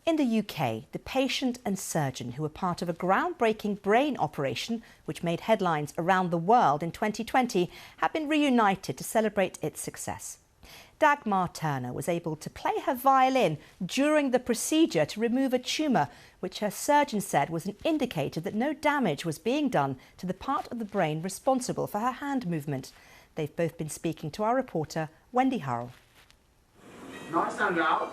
In the UK, the patient and surgeon who were part of a groundbreaking brain operation which made headlines around the world in 2020 have been reunited to celebrate its success. Dagmar Turner was able to play her violin during the procedure to remove a tumour, which her surgeon said was an indicator that no damage was being done to the part of the brain responsible for her hand movement. They've both been speaking to our reporter, Wendy Hurrell. Nice and loud.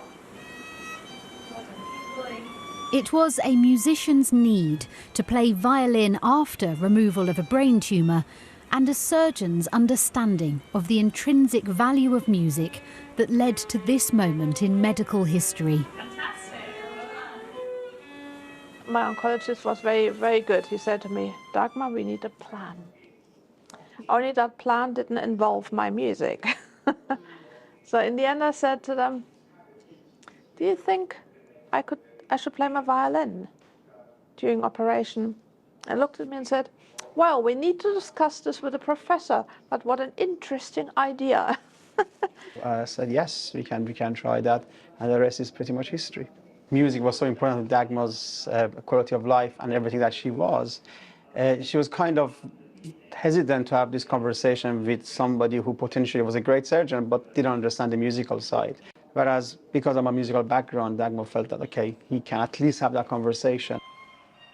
It was a musician's need to play violin after removal of a brain tumour and a surgeon's understanding of the intrinsic value of music that led to this moment in medical history. My oncologist was very good. He said to me, "Dagmar, we need a plan." Only that plan didn't involve my music. So in the end I said to them, "Do you think I should play my violin during operation?" And looked at me and said, "Well, we need to discuss this with the professor, but what an interesting idea." I said, yes, we can try that, and the rest is pretty much history. Music was so important to Dagmar's quality of life and everything that she was. She was kind of hesitant to have this conversation with somebody who potentially was a great surgeon but didn't understand the musical side. Whereas because of my musical background, Dagmar felt that, okay, he can at least have that conversation.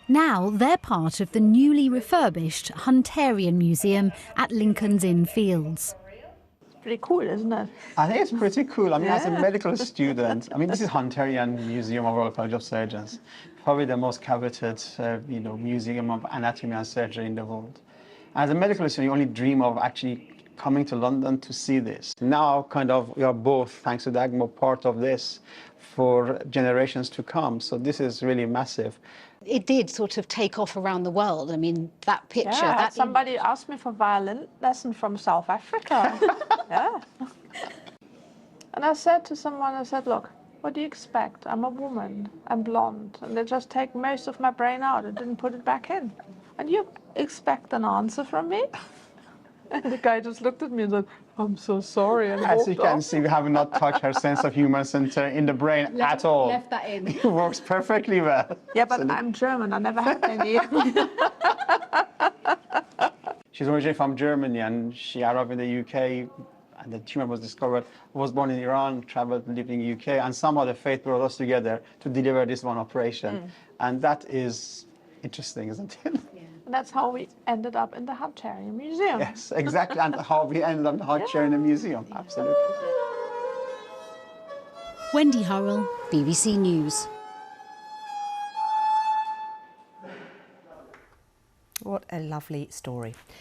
Now they're part of the newly refurbished Hunterian Museum at Lincoln's Inn Fields. Pretty cool, isn't it? I think it's pretty cool. I mean, as a medical student, I mean, this is Hunterian Museum of Royal College of Surgeons, probably the most coveted, museum of anatomy and surgery in the world. As a medical student, you only dream of actually coming to London to see this. Now, we are both, thanks to Dagmar, part of this for generations to come. So this is really massive. It did sort of take off around the world. I mean, that picture. Yeah, that somebody asked me for violin lesson from South Africa. Yeah. And I said to someone, I said, "Look, what do you expect? I'm a woman, I'm blonde, and they just take most of my brain out and didn't put it back in. And you expect an answer from me?" And the guy just looked at me and said, "I'm so sorry." And As you walked can off. see, we have not touched her sense of humor center in the brain at all. Left that in. It works perfectly well. Yeah, but I'm German. I never had any. She's originally from Germany and she arrived in the UK and the tumor was discovered. Was born in Iran, traveled, lived in the UK, and somehow the fate brought us together to deliver this one operation. And that is interesting, isn't it? Yeah. And that's how we ended up in the Hunterian Museum. Yes, exactly, and how we ended up in the hot chair in the museum, absolutely. Wendy Hurrell, BBC News. What a lovely story.